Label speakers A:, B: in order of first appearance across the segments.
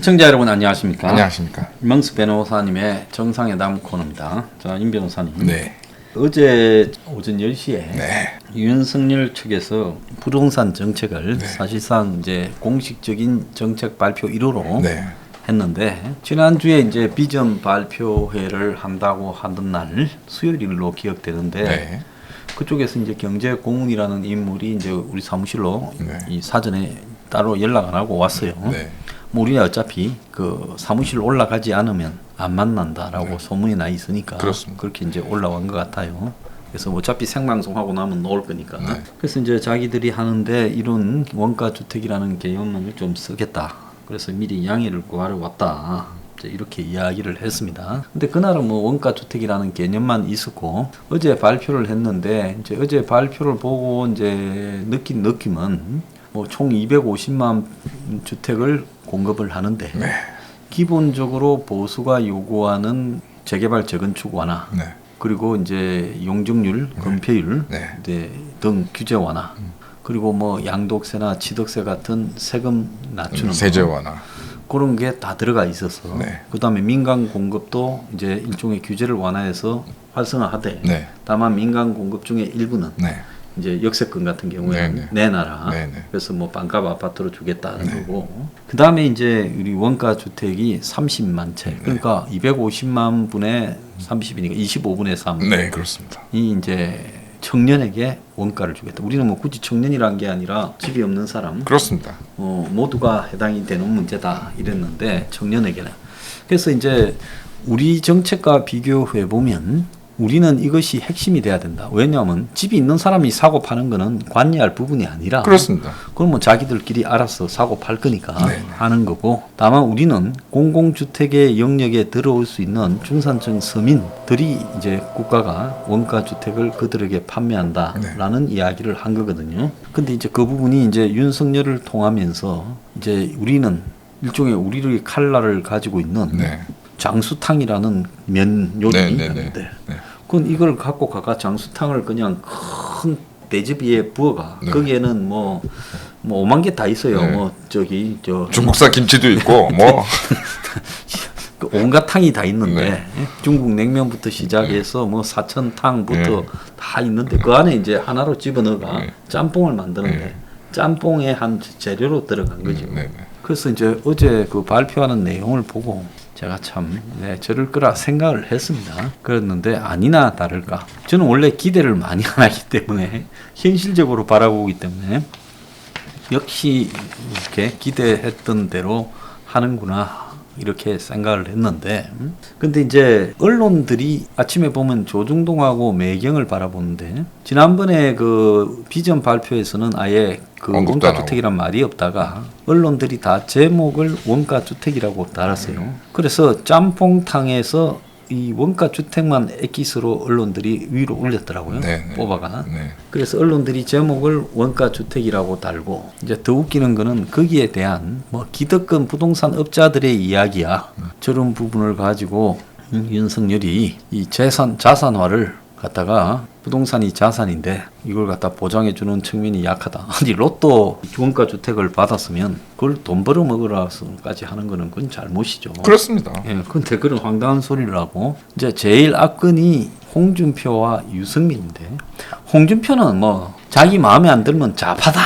A: 시청자 여러분 안녕하십니까?
B: 안녕하십니까?
A: 임명수 변호사님의 정상회담 코너입니다. 자, 임 변호사님.
B: 네.
A: 어제 오전 10시에
B: 네.
A: 윤석열 측에서 부동산 정책을
B: 네.
A: 사실상 이제 공식적인 정책 발표 1호로
B: 네.
A: 했는데 지난주에 이제 비전 발표회를 한다고 하던 날 수요일로 기억되는데
B: 네.
A: 그쪽에서 이제 경제고문이라는 인물이 이제 우리 사무실로
B: 네.
A: 이 사전에 따로 연락 안 하고 왔어요.
B: 네.
A: 뭐 우리는 어차피 그 사무실 올라가지 않으면 안 만난다라고
B: 네.
A: 소문이 나 있으니까
B: 그렇습니다.
A: 그렇게 이제 올라온 것 같아요. 그래서 어차피 생방송하고 나면 나올 거니까.
B: 네.
A: 그래서 이제 자기들이 하는데 이런 원가 주택이라는 개념을 좀 쓰겠다. 그래서 미리 양해를 구하러 왔다. 이제 이렇게 이야기를 했습니다. 근데 그날은 뭐 원가 주택이라는 개념만 있었고 어제 발표를 했는데 이제 어제 발표를 보고 이제 느낀 느낌은 뭐 총 250만 주택을 공급을 하는데
B: 네.
A: 기본적으로 보수가 요구하는 재개발 재건축 완화
B: 네.
A: 그리고 이제 용적률, 건폐율
B: 네.
A: 등 규제 완화 그리고 뭐 양도세나 취득세 같은 세금 낮추는
B: 세제
A: 거,
B: 완화.
A: 그런 게 다 들어가 있어서
B: 네.
A: 그다음에 민간 공급도 이제 일종의 규제를 완화해서 활성화하되
B: 네.
A: 다만 민간 공급 중에 일부는
B: 네.
A: 이제 역세권 같은 경우에는
B: 네네.
A: 내놔라.
B: 네네.
A: 그래서 뭐 반값 아파트로 주겠다는
B: 네.
A: 거고. 그 다음에 이제 우리 원가 주택이 30만 채.
B: 네.
A: 그러니까 250만 분의 30이니까 25분의 3.
B: 네, 그렇습니다.
A: 이 이제 청년에게 원가를 주겠다. 우리는 뭐 굳이 청년이란 게 아니라 집이 없는 사람,
B: 그렇습니다.
A: 모두가 해당이 되는 문제다 이랬는데 청년에게는. 그래서 이제 우리 정책과 비교해 보면 우리는 이것이 핵심이 돼야 된다. 왜냐하면 집이 있는 사람이 사고 파는 거는 관여할 부분이 아니라
B: 그렇습니다.
A: 그건 뭐 자기들끼리 알아서 사고 팔 거니까
B: 네.
A: 하는 거고 다만 우리는 공공주택의 영역에 들어올 수 있는 중산층 서민들이 이제 국가가 원가 주택을 그들에게 판매한다라는 이야기를 한 거거든요. 근데 이제 그 부분이 이제 윤석열을 통하면서 이제 우리는 일종의 우리의 칼날을 가지고 있는
B: 네.
A: 장수탕이라는 면 요리가
B: 네, 네,
A: 있는데
B: 네.
A: 그건 이걸 갖고 가가 장수탕을 그냥 큰 대접위에 부어가
B: 네.
A: 거기에는 뭐 5만 개 다 있어요.
B: 네.
A: 뭐 저기 저
B: 중국산 김치도 있고 뭐
A: 그 온갖 탕이 다 있는데
B: 네.
A: 중국 냉면부터 시작해서 뭐 사천탕부터
B: 네.
A: 다 있는데 그 안에 이제 하나로 집어넣어가
B: 네.
A: 짬뽕을 만드는데
B: 네.
A: 짬뽕의 한 재료로 들어간 거죠.
B: 네, 네.
A: 그래서 이제 어제 그 발표하는 내용을 보고 제가 참 저럴 거라 생각을 했습니다. 그랬는데 아니나 다를까 저는 원래 기대를 많이 안 하기 때문에 현실적으로 바라보기 때문에 역시 이렇게 기대했던 대로 하는구나 이렇게 생각을 했는데 근데 이제 언론들이 아침에 보면 조중동하고 매경을 바라보는데 지난번에 그 비전 발표에서는 아예 그
B: 언급도 안
A: 원가주택이란 말이 없다가 언론들이 다 제목을 원가주택이라고 달았어요. 그래서 짬뽕탕에서 이 원가주택만 엑기스로 언론들이 위로 올렸더라고요.
B: 네, 네.
A: 뽑아가.
B: 네.
A: 그래서 언론들이 제목을 원가주택이라고 달고 이제 더 웃기는 거는 거기에 대한 뭐 기득권 부동산 업자들의 이야기야. 저런 부분을 가지고 윤석열이 이 자산화를 갖다가 부동산이 자산인데 이걸 갖다 보장해주는 측면이 약하다. 아니 로또 원가 주택을 받았으면 그걸 돈 벌어 먹으라서까지 하는 거는 그건 잘못이죠.
B: 그렇습니다.
A: 예, 근데 그런 황당한 소리를 하고 이제 제일 악건이 홍준표와 유승민인데 홍준표는 뭐 자기 마음에 안 들면 좌파다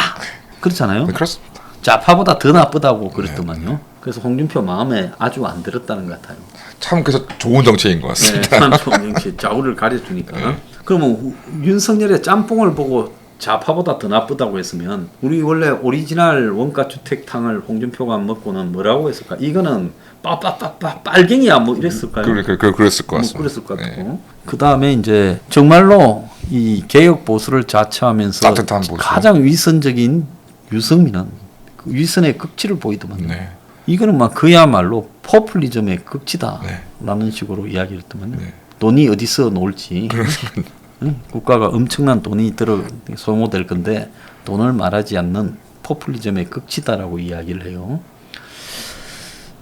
A: 그렇잖아요.
B: 네, 그렇습니다.
A: 좌파보다 더 나쁘다고 그랬더만요. 그래서 홍준표 마음에 아주 안 들었다는 것 같아요.
B: 참 그래서 좋은 정치인 것
A: 네,
B: 같습니다.
A: 참좋은 좌우를 가려주니까. 그러면 윤석열의 짬뽕을 보고 좌파보다 더 나쁘다고 했으면 우리 원래 오리지널 원가 주택탕을 홍준표가 먹고는 뭐라고 했을까? 이거는 빠빠빠빠 빨갱이야 뭐 이랬을까요?
B: 그랬을 것
A: 뭐
B: 같습니다.
A: 그랬을 것 같고.
B: 네.
A: 그 다음에 이제 정말로 이 개혁 보수를 자처하면서
B: 따뜻한 보수.
A: 가장 위선적인 유승민은 그 위선의 극치를 보이더만요.
B: 네.
A: 이거는 막 그야말로 포퓰리즘의 극치다라는
B: 네.
A: 식으로 이야기를 했더만요.
B: 네.
A: 돈이 어디서 나올지 응? 국가가 엄청난 돈이 소모될 건데 돈을 말하지 않는 포퓰리즘의 극치다라고 이야기를 해요.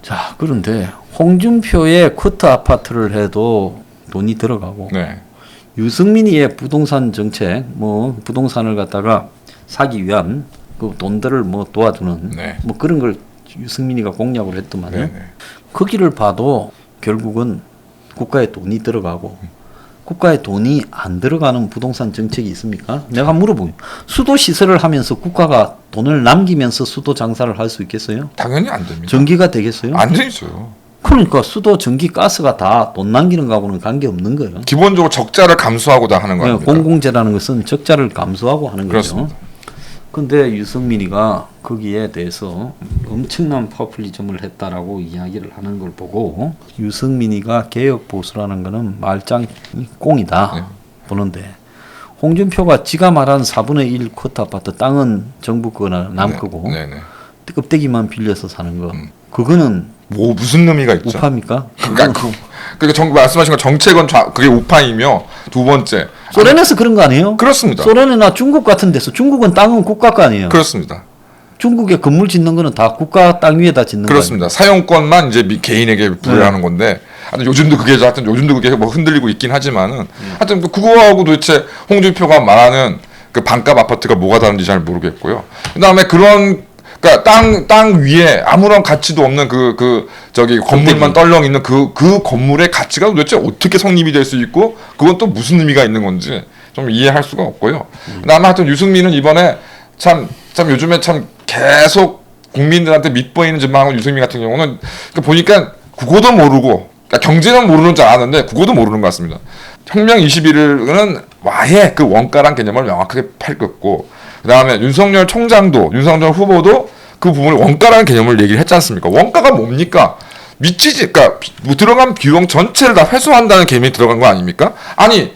A: 자 그런데 홍준표의 쿼터 아파트를 해도 돈이 들어가고
B: 네.
A: 유승민이의 부동산 정책 뭐 부동산을 갖다가 사기 위한 그 돈들을 뭐 도와주는
B: 네.
A: 뭐 그런 걸 유승민이가 공약을 했더만요.
B: 네네.
A: 거기를 봐도 결국은 국가에 돈이 들어가고 국가에 돈이 안 들어가는 부동산 정책이 있습니까? 내가 물어보면 수도 시설을 하면서 국가가 돈을 남기면서 수도 장사를 할 수 있겠어요?
B: 당연히 안 됩니다.
A: 전기가 되겠어요?
B: 안 되죠.
A: 그러니까 수도, 전기, 가스가 다 돈 남기는 거하고는 관계없는 거예요.
B: 기본적으로 적자를 감수하고 다 하는 겁니다.
A: 공공재라는 것은 적자를 감수하고 하는 거죠.
B: 그렇습니다.
A: 근데 유승민이가 거기에 대해서 엄청난 파퓰리즘을 했다라고 이야기를 하는 걸 보고 유승민이가 개혁 보수라는 거는 말짱이 꽁이다
B: 네.
A: 보는데 홍준표가 지가 말한 4분의 1 쿼터 아파트 땅은 정부 거나 남 거고
B: 네네.
A: 껍데기만 빌려서 사는 거 그거는
B: 뭐 무슨 의미가 있죠?
A: 우파입니까?
B: 그러니까 말씀하신 거 정책은 그게 우파이며 두 번째
A: 소련에서 그런 거 아니에요?
B: 그렇습니다.
A: 소련이나 중국 같은 데서 중국은 땅은 국가 거 아니에요?
B: 그렇습니다.
A: 중국에 건물 짓는 거는 다 국가 땅 위에다 짓는 거예요.
B: 그렇습니다. 사용권만 이제 개인에게 부여하는 건데 하여튼 요즘도 그게 뭐 흔들리고 있긴 하지만은 하여튼 그거하고 도대체 홍준표가 말하는 그 반값 아파트가 뭐가 다른지 잘 모르겠고요. 그다음에 그러니까 땅 위에 아무런 가치도 없는 저기 건물만 떨렁 있는 그 건물의 가치가 도대체 어떻게 성립이 될 수 있고 그건 또 무슨 의미가 있는 건지 좀 이해할 수가 없고요. 그다음에 하여튼 유승민은 이번에 참 요즘에 참 계속 국민들한테 밑보이는 전망하고 유승민 같은 경우는 보니까 국어도 모르고 그러니까 경제는 모르는 줄 알았는데 국어도 모르는 것 같습니다. 혁명 21은 아예 그 원가란 개념을 명확하게 펼쳤고 그다음에 윤석열 후보도 그 부분을 원가라는 개념을 얘기를 했지 않습니까? 원가가 뭡니까? 그러니까 들어간 비용 전체를 다 회수한다는 개념이 들어간 거 아닙니까? 아니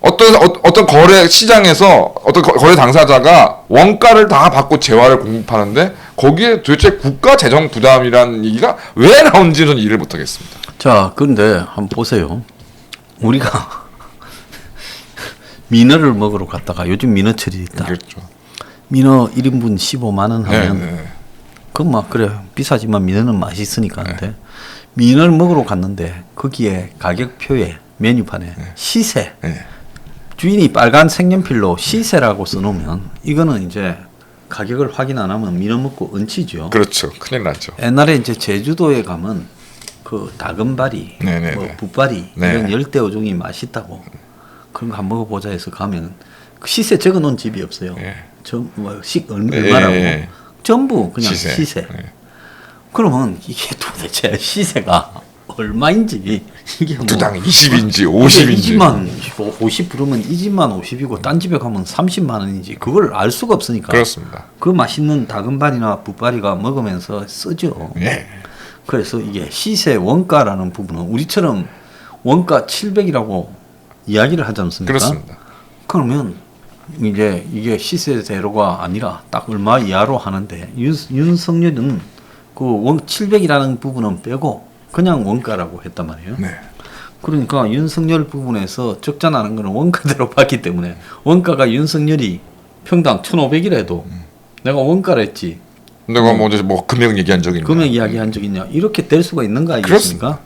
B: 어떤 거래 시장에서 어떤 거래 당사자가 원가를 다 받고 재화를 공급하는데 거기에 도대체 국가 재정 부담이라는 얘기가 왜 나온지 저는 이해를 못하겠습니다.
A: 자, 그런데 한번 보세요. 우리가 민어를 먹으러 갔다가 요즘 민어철이 있다.
B: 그렇죠.
A: 민어 1인분 15만 원 하면
B: 네.
A: 그건 막 그래 비싸지만 민어는 맛있으니까 하는데 민어를 먹으러 갔는데 거기에 가격표에 메뉴판에 시세
B: 네.
A: 주인이 빨간 색연필로 시세라고 써놓으면 이거는 이제 가격을 확인 안 하면 민어 먹고 얹히죠.
B: 그렇죠. 큰일 났죠.
A: 옛날에 이제 제주도에 가면 그 다금바리,
B: 네네네.
A: 뭐 붓바리
B: 네.
A: 이런 열대어종이 맛있다고 그런 거 한번 먹어보자 해서 가면 그 시세 적어놓은 집이 없어요.
B: 네.
A: 얼마라고
B: 네.
A: 전부 그냥 시세.
B: 네.
A: 그러면 이게 도대체 시세가 얼마인지 이게 뭐
B: 두당 20인지 50인지
A: 이 집만 50 부르면 이 집만 50이고 딴 집에 가면 30만 원인지 그걸 알 수가 없으니까
B: 그렇습니다.
A: 그 맛있는 다금바리나 붓바리가 먹으면서 쓰죠.
B: 예.
A: 그래서 이게 시세 원가라는 부분은 우리처럼 원가 700이라고 이야기를 하지 않습니까?
B: 그렇습니다.
A: 그러면 이제 이게 시세대로가 아니라 딱 얼마 이하로 하는데 윤석열은 그 700이라는 부분은 빼고 그냥 원가라고 했단 말이에요.
B: 네.
A: 그러니까 윤석열 부분에서 적자 나는 거는 원가대로 봤기 때문에 원가가 윤석열이 평당 1,500이라도 내가 원가를 했지.
B: 내가 뭐 금액 얘기한 적이 있나?
A: 금액 이야기한 적 있냐? 이렇게 될 수가 있는 거 아니겠습니까?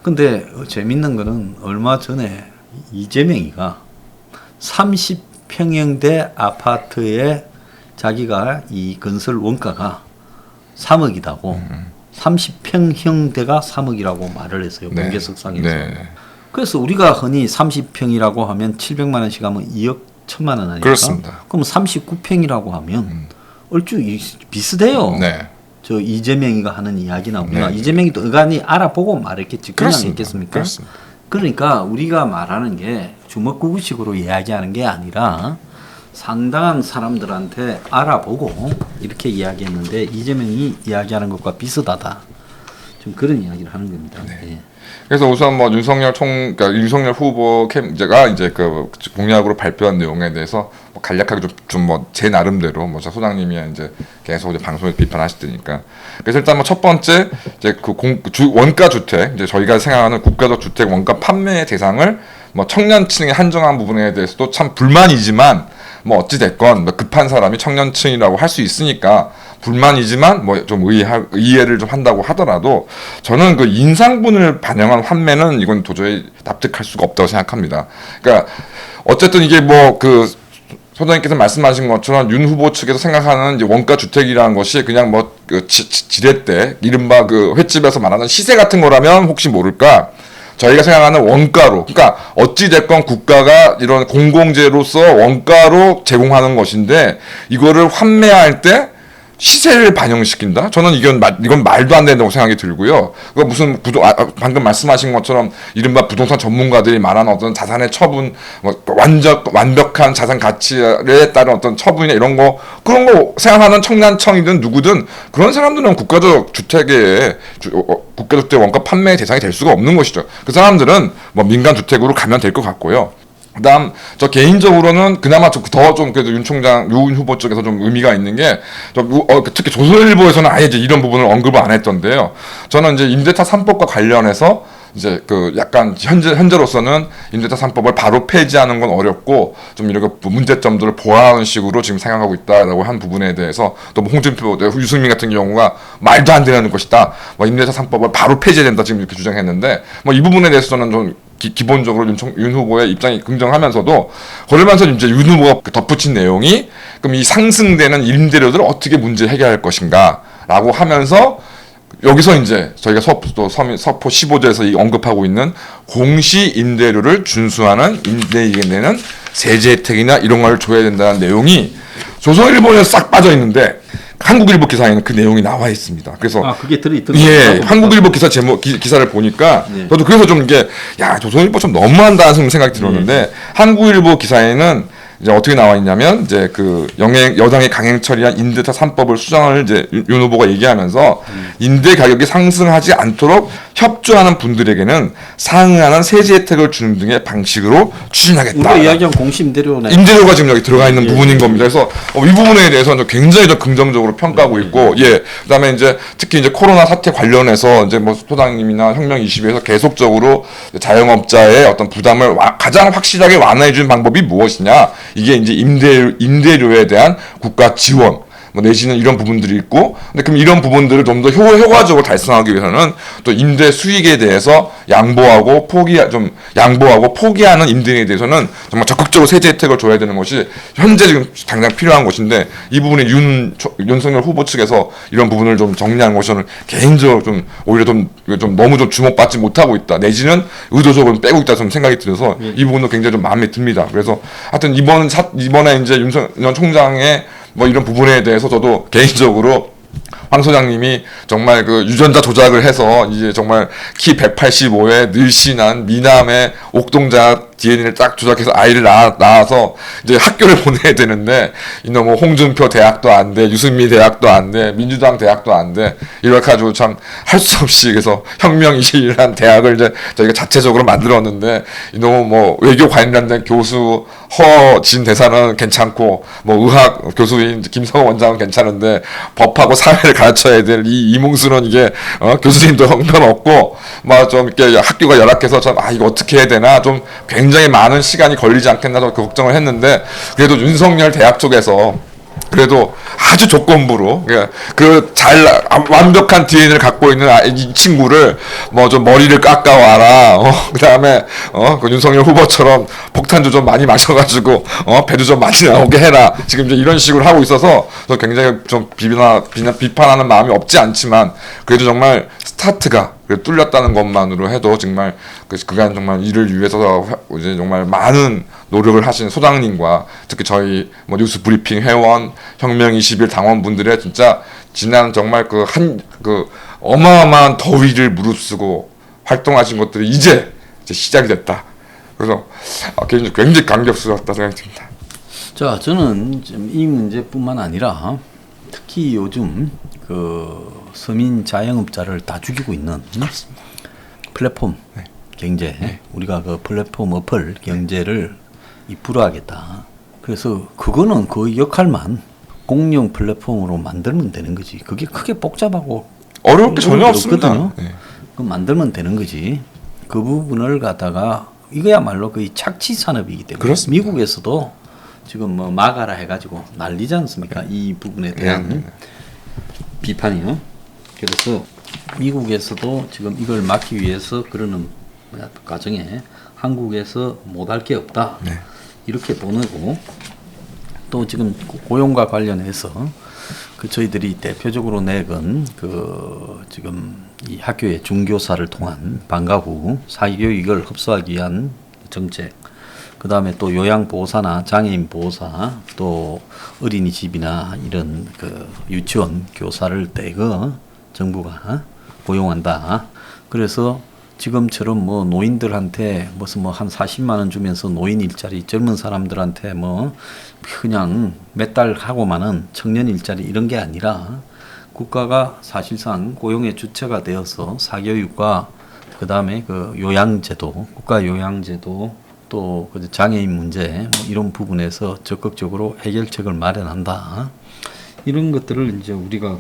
A: 근데 재밌는 거는 얼마 전에 이재명이가 30평형대 아파트에 자기가 이 건설 원가가 3억이다고 30평형대가 3억이라고 말을 했어요.
B: 네.
A: 공개석상에서.
B: 네.
A: 그래서 우리가 흔히 30평이라고 하면 700만 원씩 하면 2억 1천만 원 아닙니까?
B: 그렇습니다.
A: 그럼 39평이라고 하면 얼추 비슷해요.
B: 네.
A: 저 이재명이가 하는 이야기나 우리가
B: 네.
A: 이재명이 또 의간이 알아보고 말했겠지. 그냥
B: 그렇습니다.
A: 있겠습니까?
B: 그렇습니다.
A: 그러니까 우리가 말하는 게 주먹구구식으로 이야기하는 게 아니라 상당한 사람들한테 알아보고 이렇게 이야기했는데 이재명이 이야기하는 것과 비슷하다. 좀 그런 이야기를 하는 겁니다. 예.
B: 그래서 우선 뭐 그러니까 윤석열 후보 캠제가 이제 그 공약으로 발표한 내용에 대해서 뭐 간략하게 좀 뭐 제 나름대로 뭐 소장님이 이제 계속 이제 방송에서 비판하시더니까 그래서 일단 뭐 첫 번째 이제 원가 주택 이제 저희가 생각하는 국가적 주택 원가 판매 대상을 뭐 청년층에 한정한 부분에 대해서도 참 불만이지만 뭐 어찌 됐건 뭐 급한 사람이 청년층이라고 할 수 있으니까 불만이지만 뭐 좀 이해를 좀 한다고 하더라도 저는 그 인상분을 반영한 환매는 이건 도저히 납득할 수가 없다고 생각합니다. 그러니까 어쨌든 이게 뭐 그 소장님께서 말씀하신 것처럼 윤 후보 측에서 생각하는 이제 원가 주택이라는 것이 그냥 뭐 그 지렛 때 이른바 그 횟집에서 말하는 시세 같은 거라면 혹시 모를까 저희가 생각하는 원가로 그러니까 어찌 됐건 국가가 이런 공공재로서 원가로 제공하는 것인데 이거를 환매할 때 시세를 반영시킨다? 저는 이건 말도 안 된다고 생각이 들고요. 그거 무슨 방금 말씀하신 것처럼 이른바 부동산 전문가들이 말하는 어떤 자산의 처분, 뭐 완벽한 자산 가치에 따른 어떤 처분이나 이런 거, 그런 거 생각하는 청년청이든 누구든 그런 사람들은 국가적 주택의 원가 판매 대상이 될 수가 없는 것이죠. 그 사람들은 뭐 민간 주택으로 가면 될 것 같고요. 그다음 저 개인적으로는 그나마 더 좀 그래도 윤 후보 쪽에서 좀 의미가 있는 게 특히 조선일보에서는 아예 이제 이런 부분을 언급을 안 했던데요. 저는 이제 임대차 3법과 관련해서 이제 그 약간 현재로서는 임대차 3법을 바로 폐지하는 건 어렵고 좀 이렇게 문제점들을 보완하는 식으로 지금 생각하고 있다라고 한 부분에 대해서 또 뭐 홍준표, 유승민 같은 경우가 말도 안 되는 것이다. 뭐 임대차 3법을 바로 폐지해야 된다 지금 이렇게 주장했는데 뭐 이 부분에 대해서는 좀 기본적으로 윤 후보의 입장이 긍정하면서도 그러면서 이제 윤 후보가 덧붙인 내용이 그럼 이 상승되는 임대료들을 어떻게 문제 해결할 것인가라고 하면서 여기서 이제 저희가 서포 15조에서 언급하고 있는 공시 임대료를 준수하는 임대인에게 내는 세제 혜택이나 이런 걸 줘야 된다는 내용이 조선일보에 싹 빠져 있는데 한국일보 기사에는 그 내용이 나와 있습니다. 그래서
A: 그게 들어있더라고요.
B: 예, 한국일보 기사 기사를 보니까
A: 네.
B: 저도 그래서 좀 이게 야 조선일보 좀 너무한다는 생각이 들었는데 한국일보 기사에는 이제 어떻게 나와 있냐면 이제 그 여당의 강행 처리한 임대차 3법을 수정을 이제 윤 후보가 얘기하면서 임대 가격이 상승하지 않도록 협조하는 분들에게는 상응하는 세제 혜택을 주는 등의 방식으로 추진하겠다.
A: 우리가 이야기한 공시임대료네.
B: 임대료가 지금 여기 들어가 있는 부분인 겁니다. 그래서 이 부분에 대해서는 굉장히 좀 긍정적으로 평가하고 있고, 예, 그다음에 이제 특히 이제 코로나 사태 관련해서 이제 뭐 소장님이나 혁명22에서 계속적으로 자영업자의 어떤 부담을 가장 확실하게 완화해주는 방법이 무엇이냐? 이게 이제 임대료에 대한 국가 지원. 뭐 내지는 이런 부분들이 있고, 근데 그럼 이런 부분들을 좀 더 효과적으로 달성하기 위해서는 또 임대 수익에 대해서 양보하고 포기하는 임대인에 대해서는 정말 적극적으로 세제 혜택을 줘야 되는 것이 현재 지금 당장 필요한 것인데 이 부분이 윤석열 후보 측에서 이런 부분을 좀 정리하는 것이 저는 개인적으로 좀 오히려 좀 너무 좀 주목받지 못하고 있다 내지는 의도적으로 빼고 있다 좀 생각이 들어서 이 부분도 굉장히 좀 마음에 듭니다. 그래서 하여튼 이번에 이제 윤석열 총장의 뭐 이런 부분에 대해서 저도 개인적으로 황 소장님이 정말 그 유전자 조작을 해서 이제 정말 키 185에 늘씬한 미남의 옥동자 DNA를 딱 조작해서 아이를 낳아서 이제 학교를 보내야 되는데 이놈의 홍준표 대학도 안 돼, 유승민 대학도 안 돼, 민주당 대학도 안 돼 이렇게 가지고 참 할 수 없이 그래서 혁명21이라는 대학을 이제 저희가 자체적으로 만들었는데 이놈의 뭐 외교 관련된 교수 허진 대사는 괜찮고 뭐 의학 교수인 김성호 원장은 괜찮은데 법하고 사회를 가르쳐야 될 이 이몽수는 이게 교수님도 형편없고 막 좀 이렇게 학교가 열악해서 좀 이거 어떻게 해야 되나 좀 굉장히 많은 시간이 걸리지 않겠나 그 걱정을 했는데 그래도 윤석열 대학 쪽에서 그래도 아주 조건부로 완벽한 DNA를 갖고 있는 이 친구를 뭐 좀 머리를 깎아와라. 그다음에 그 윤석열 후보처럼 폭탄도 좀 많이 마셔가지고 배도 좀 많이 나오게 해라. 지금 이제 이런 식으로 하고 있어서 굉장히 좀 비판하는 마음이 없지 않지만 그래도 정말 스타트가 뚫렸다는 것만으로 해도 정말 그간 정말 이를 위해서 이제 정말 많은 노력을 하신 소장님과 특히 저희 뭐 뉴스 브리핑 회원, 혁명21 당원분들의 진짜 지난 정말 그 어마어마한 더위를 무릅쓰고 활동하신 것들이 이제 시작이 됐다. 그래서 개인적으로 굉장히 감격스럽다 생각이 듭니다.
A: 자, 저는 지금 이 문제뿐만 아니라 특히 요즘 그 서민 자영업자를 다 죽이고 있는 플랫폼 경제, 우리가 그 플랫폼 어플 경제를 불허하겠다. 그래서 그거는 그 역할만 공영 플랫폼으로 만들면 되는 거지. 그게 크게 복잡하고
B: 어려울 게 전혀 없습니다.
A: 그 만들면 되는 거지. 그 부분을 갖다가 이거야말로 거의 착취 산업이기 때문에
B: 그렇습니다.
A: 미국에서도 지금 뭐 막아라 해가지고 난리지 않습니까? 이 부분에 대한 비판이요. 그래서 미국에서도 지금 이걸 막기 위해서 그러는 과정에 한국에서 못할 게 없다. 이렇게 보내고 또 지금 고용과 관련해서 그 저희들이 대표적으로 내건 지금 이 학교의 중교사를 통한 방과 후 사교육을 흡수하기 위한 정책, 그 다음에 또 요양보호사나 장애인 보호사, 또 어린이집이나 이런 유치원 교사를 대거 정부가 고용한다. 그래서 지금처럼 뭐 노인들한테 무슨 뭐 한 40만 원 주면서 노인 일자리, 젊은 사람들한테 뭐 그냥 몇 달 하고만은 청년 일자리 이런 게 아니라 국가가 사실상 고용의 주체가 되어서 사교육과 그 다음에 요양제도, 국가 요양제도, 또 장애인 문제 뭐 이런 부분에서 적극적으로 해결책을 마련한다. 이런 것들을 이제 우리가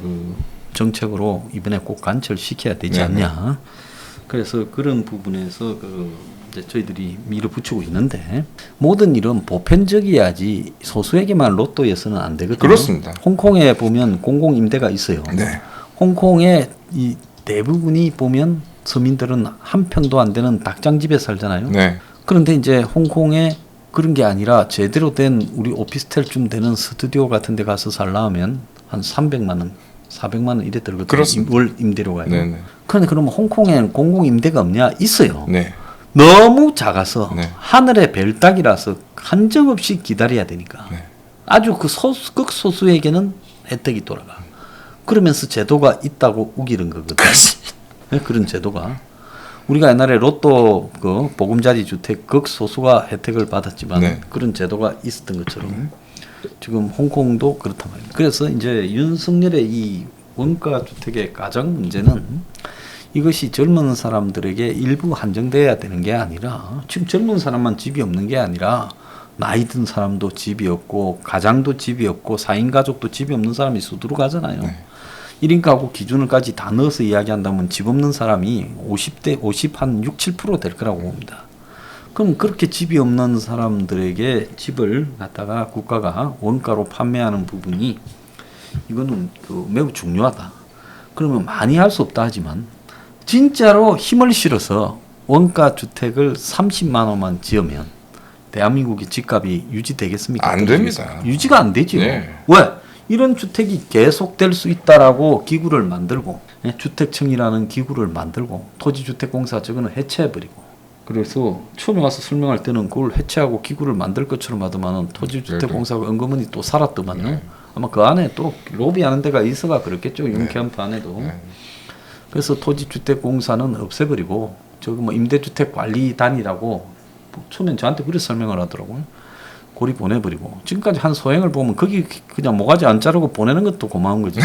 A: 정책으로 이번에 꼭 관철시켜야 되지 않냐. 그래서 그런 부분에서 이제 저희들이 밀어붙이고 있는데, 모든 일은 보편적이어야지 소수에게만 로또에서는 안 되거든요.
B: 그렇습니다.
A: 홍콩에 보면 공공임대가 있어요.
B: 네.
A: 홍콩의 이 대부분이 보면 서민들은 한 평도 안 되는 닭장집에 살잖아요.
B: 네.
A: 그런데 이제 홍콩에 그런 게 아니라 제대로 된 우리 오피스텔쯤 되는 스튜디오 같은 데 가서 살려면 한 300만 원, 400만 원 이래 들거든요.
B: 그렇습니다.
A: 월 임대료가요.
B: 네네.
A: 그런데 그러면 홍콩에는 공공임대가 없냐? 있어요.
B: 네.
A: 너무 작아서
B: 네.
A: 하늘의 별 따기라서 한정없이 기다려야 되니까
B: 네.
A: 아주 극소수에게는 혜택이 돌아가. 그러면서 제도가 있다고 우기는 거거든요. 네, 그런 제도가. 우리가 옛날에 로또 보금자리 주택 극소수가 혜택을 받았지만
B: 네.
A: 그런 제도가 있었던 것처럼 지금 홍콩도 그렇단 말입니다. 그래서 이제 윤석열의 이 원가 주택의 가장 문제는 이것이 젊은 사람들에게 일부 한정돼야 되는 게 아니라, 지금 젊은 사람만 집이 없는 게 아니라 나이 든 사람도 집이 없고 가장도 집이 없고 4인 가족도 집이 없는 사람이 수두룩 하잖아요.
B: 네.
A: 1인 가구 기준을까지 다 넣어서 이야기한다면 집 없는 사람이 50 한 6, 7% 될 거라고 봅니다. 그럼 그렇게 집이 없는 사람들에게 집을 갖다가 국가가 원가로 판매하는 부분이 이거는 매우 중요하다. 그러면 많이 할 수 없다 하지만 진짜로 힘을 실어서 원가 주택을 30만 원만 지으면 대한민국의 집값이 유지되겠습니까?
B: 안 됩니다.
A: 유지가 안 되죠.
B: 네.
A: 왜? 이런 주택이 계속될 수 있다라고 기구를 만들고, 주택청이라는 기구를 만들고, 토지주택공사 저거는 해체해버리고, 그래서 처음에 와서 설명할 때는 그걸 해체하고 기구를 만들 것처럼 하더만은 토지주택공사가 은근히 또 살았더만요.
B: 네.
A: 아마 그 안에 또 로비하는 데가 있어가 그렇겠죠. 윤캠프 안에도.
B: 네.
A: 그래서 토지주택공사는 없애버리고 저거 뭐 임대주택관리단이라고 처음엔 저한테 그렇게 설명을 하더라고요. 고리 보내버리고 지금까지 한 소행을 보면 거기 그냥 모가지 안 자르고 보내는 것도 고마운 거지.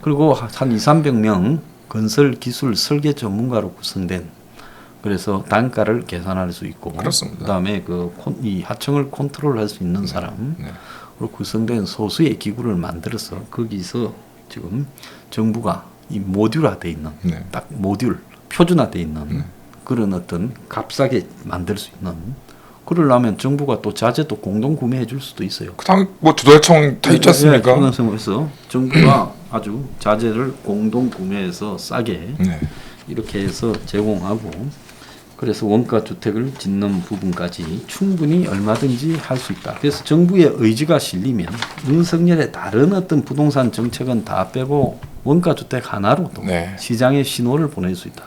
A: 그리고 한 200~300명 건설 기술 설계 전문가로 구성된, 그래서 단가를 계산할 수 있고,
B: 그렇습니다.
A: 그다음에 이 하청을 컨트롤할 수 있는 사람으로 구성된 소수의 기구를 만들어서 거기서 지금 정부가 이 모듈화돼 있는, 딱 모듈 표준화돼 있는 그런 어떤 값싸게 만들 수 있는, 그러려면 정부가 또 자재도 공동 구매해 줄 수도 있어요.
B: 그다음 뭐 조달청 다 있지 않습니까?
A: 그래서 정부가 아주 자재를 공동 구매해서 싸게 이렇게 해서 제공하고, 그래서 원가 주택을 짓는 부분까지 충분히 얼마든지 할 수 있다. 그래서 정부의 의지가 실리면 윤석열의 다른 어떤 부동산 정책은 다 빼고 원가 주택 하나로도 시장에 신호를 보낼 수 있다.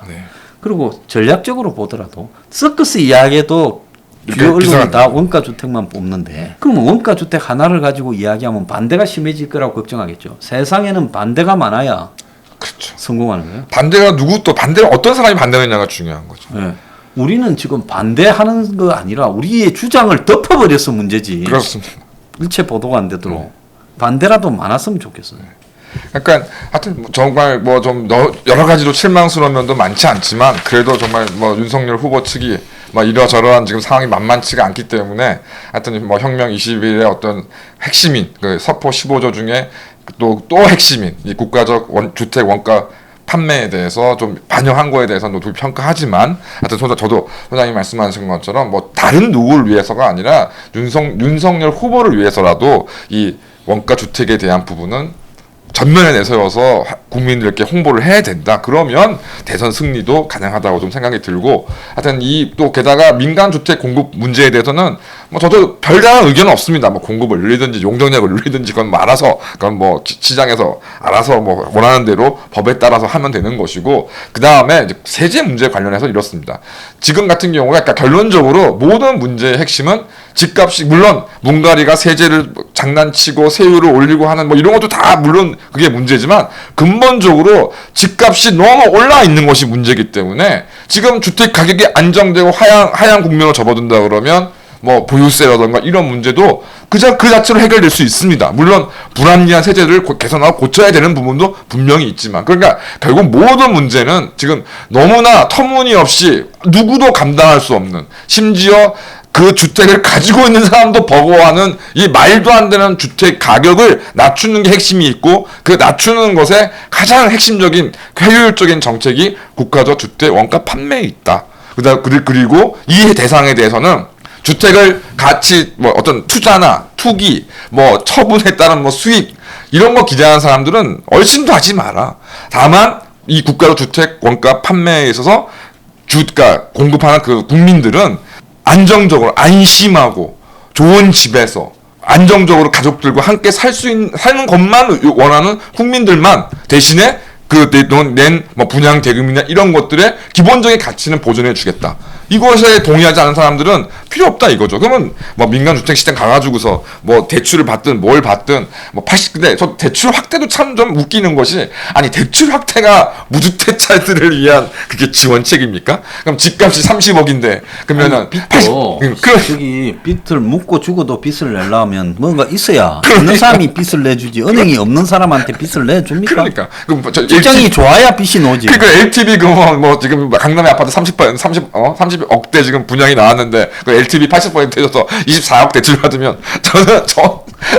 A: 그리고 전략적으로 보더라도 서커스 이야기에도 주요 언론이 다 원가 주택만 뽑는데, 그러면 원가 주택 하나를 가지고 이야기하면 반대가 심해질 거라고 걱정하겠죠. 세상에는 반대가 많아야
B: 그렇죠.
A: 성공하는 거예요.
B: 반대가 반대를 어떤 사람이 반대했냐가 중요한 거죠.
A: 네. 우리는 지금 반대하는 거 아니라 우리의 주장을 덮어버려서 문제지.
B: 그렇습니다.
A: 일체 보도가 안 되도록 반대라도 많았으면 좋겠어요.
B: 그러니까 하여튼 정말 뭐 좀 여러 가지로 실망스러운 면도 많지 않지만, 그래도 정말 뭐 윤석열 후보 측이 뭐 이러저러한 지금 상황이 만만치가 않기 때문에 하여튼 뭐 혁명 21의 어떤 핵심인 그 서포 15조 중에 또 핵심인 이 국가적 주택 원가 판매에 대해서 좀 반영한 거에 대해서는 높이 평가하지만, 하여튼 저도 소장님 말씀하신 것처럼 뭐 다른 누구를 위해서가 아니라 윤석열 후보를 위해서라도 이 원가 주택에 대한 부분은 전면에 내세워서 국민들께 홍보를 해야 된다. 그러면 대선 승리도 가능하다고 좀 생각이 들고, 하여튼 이 또 게다가 민간 주택 공급 문제에 대해서는 뭐 저도 별다른 의견은 없습니다. 뭐 공급을 늘리든지 용적률을 늘리든지 그건 뭐 알아서, 그건 뭐 시장에서 알아서 뭐 원하는 대로 법에 따라서 하면 되는 것이고, 그 다음에 이제 세제 문제 관련해서 이렇습니다. 지금 같은 경우가 그러니까 결론적으로 모든 문제의 핵심은 집값이, 물론 문가리가 세제를 장난치고 세율을 올리고 하는 뭐 이런 것도 다 물론 그게 문제지만, 근본적으로 집값이 너무 올라 있는 것이 문제이기 때문에 지금 주택 가격이 안정되고 하향 국면으로 접어든다 그러면 뭐 보유세라든가 이런 문제도 그 자체로 해결될 수 있습니다. 물론 불합리한 세제를 개선하고 고쳐야 되는 부분도 분명히 있지만, 그러니까 결국 모든 문제는 지금 너무나 터무니없이 누구도 감당할 수 없는, 심지어 그 주택을 가지고 있는 사람도 버거워하는 이 말도 안 되는 주택 가격을 낮추는 게 핵심이 있고, 그 낮추는 것에 가장 핵심적인 효율적인 정책이 국가적 주택 원가 판매에 있다. 그리고 이 대상에 대해서는 주택을 같이 뭐 어떤 투자나 투기, 뭐 처분에 따른 뭐 수익 이런 거 기대하는 사람들은 얼씬도 하지 마라. 다만 이 국가적 주택 원가 판매에 있어서 주가 공급하는 그 국민들은 안정적으로 안심하고 좋은 집에서 안정적으로 가족들과 함께 사는 것만 원하는 국민들만 대신에 낸 뭐 분양 대금이나 이런 것들의 기본적인 가치는 보존해 주겠다. 이것에 동의하지 않는 사람들은 필요 없다 이거죠. 그러면 뭐 민간 주택 시장 가가지고서 뭐 대출을 받든 뭘 받든 뭐 근데 저 대출 확대도 참 좀 웃기는 것이, 아니 대출 확대가 무주택자들을 위한 그게 지원책입니까? 그럼 집값이 30억인데 그러면은
A: 저기 빚을 묻고 죽어도 빚을 내려면 뭔가 있어야 있는 사람이 빚을 내주지, 은행이 없는 사람한테 빚을 내줍니까?
B: 그러니까 그럼
A: 입장이 좋아야 빚이 나오지.
B: 그러니까 LTV 뭐 지금 강남의 아파트 30억대 지금 분양이 나왔는데 그 LTV 80% 해줘서 24억 대출 받으면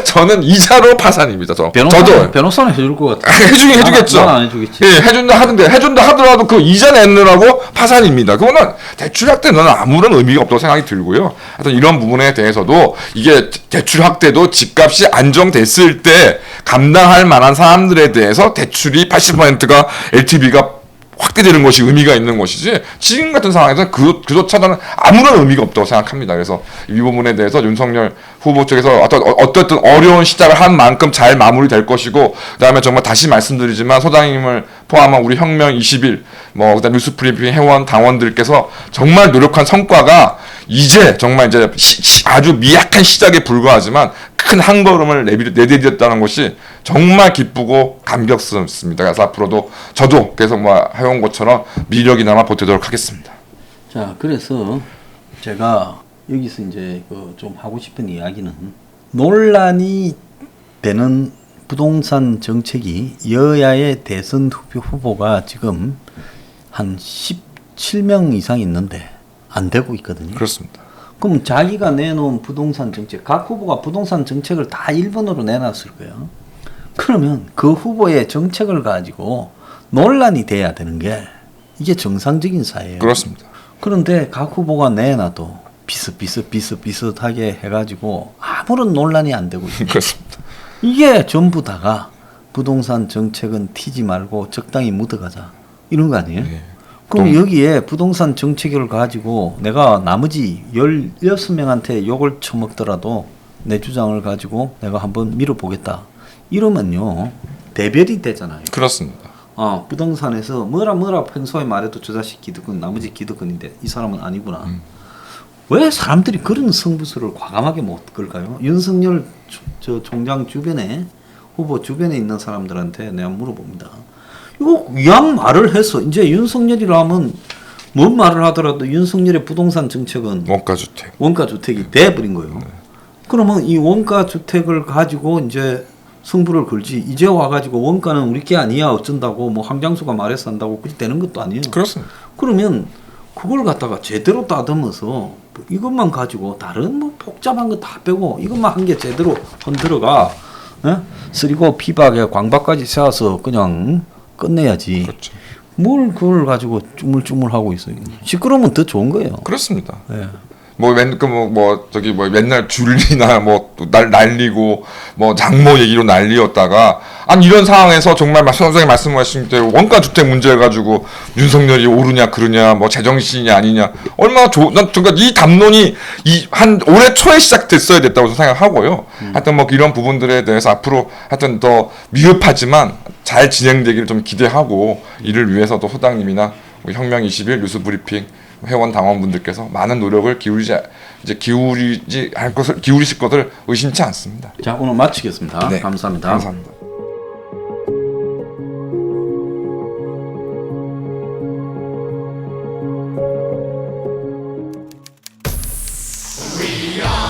B: 저는 이자로 파산입니다.
A: 변호사는 해줄 것 같아.
B: 해주긴 해주겠죠.
A: 난 안 해주겠지.
B: 예, 해준다 하더라도 그 이자 내느라고 파산입니다. 그거는 대출 확대는 아무런 의미가 없다고 생각이 들고요. 하여튼 이런 부분에 대해서도 이게 대출 확대도 집값이 안정됐을 때 감당할 만한 사람들에 대해서 대출이 80%가 LTV가 확대되는 것이 의미가 있는 것이지, 지금 같은 상황에서는 그조차는 아무런 의미가 없다고 생각합니다. 그래서 이 부분에 대해서 윤석열 후보 쪽에서 어떻든 어려운 시작을 한 만큼 잘 마무리될 것이고, 그다음에 정말 다시 말씀드리지만 소장님을 포함한 우리 혁명 20일 뭐 그다음 뉴스브리핑 회원 당원들께서 정말 노력한 성과가 이제 정말 이제 아주 미약한 시작에 불과하지만 큰 한 걸음을 내디뎠다는 것이 정말 기쁘고 감격스럽습니다. 그래서 앞으로도 저도 계속 뭐 해온 것처럼 미력이 남아 보태도록 하겠습니다.
A: 자, 그래서 제가 여기서 이제 좀 하고 싶은 이야기는, 논란이 되는 부동산 정책이 여야의 대선 후보가 지금 한 17명 이상 있는데 안 되고 있거든요.
B: 그렇습니다.
A: 그럼 자기가 내놓은 부동산 정책, 각 후보가 부동산 정책을 다 1번으로 내놨을 거예요. 그러면 그 후보의 정책을 가지고 논란이 돼야 되는 게 이게 정상적인 사회예요.
B: 그렇습니다.
A: 그런데 각 후보가 내놔도 비슷하게 해가지고 아무런 논란이 안 되고 있어요.
B: 그렇습니다.
A: 이게 전부 다가 부동산 정책은 튀지 말고 적당히 묻어가자 이런 거 아니에요?
B: 네.
A: 그럼 여기에 부동산 정책을 가지고 내가 나머지 16명한테 욕을 처먹더라도 내 주장을 가지고 내가 한번 밀어보겠다 이러면요 대별이 되잖아요.
B: 그렇습니다.
A: 부동산에서 뭐라 평소에 말해도 저 자식 기득권, 나머지 기득권인데 이 사람은 아니구나. 왜 사람들이 그런 승부수를 과감하게 못 걸까요? 윤석열 총장 주변에, 후보 주변에 있는 사람들한테 내가 물어봅니다. 이거 이왕 말을 해서 이제 윤석열이라 하면 뭔 말을 하더라도 윤석열의 부동산 정책은 원가주택이 돼버린 거예요.
B: 네.
A: 그러면 이 원가주택을 가지고 이제 승부를 걸지, 이제 와가지고 원가는 우리 게 아니야 어쩐다고 뭐 황장수가 말해서 한다고 그렇게 되는 것도 아니에요.
B: 그렇습니다.
A: 그러면 그걸 갖다가 제대로 따듬어서 이것만 가지고 다른 뭐 복잡한 거 다 빼고 이것만 한 개 제대로 흔들어가, 쓰리고 피박에 광박까지 세워서 그냥 끝내야지.
B: 그렇죠.
A: 뭘 그걸 가지고 쭈물쭈물하고 있어요. 시끄러우면 더 좋은 거예요.
B: 그렇습니다.
A: 네.
B: 맨날 줄리나 날리고 뭐 장모 얘기로 난리였다가 아니 이런 상황에서 정말 선생님 말씀하신 대로 원가 주택 문제 가지고 윤석열이 오르냐 그러냐 뭐 제정신이냐 아니냐 얼마나 난 그러니까 이 담론이 한 올해 초에 시작됐어야 됐다고 생각하고요. 하여튼 뭐 이런 부분들에 대해서 앞으로 하여튼 더 미흡하지만 잘 진행되기를 좀 기대하고 이를 위해서도 소장님이나 혁명 21 뉴스 브리핑 회원 당원분들께서 많은 노력을 기울이실 것을 의심치 않습니다.
A: 자, 오늘 마치겠습니다.
B: 네,
A: 감사합니다.
B: 감사합니다.
C: We are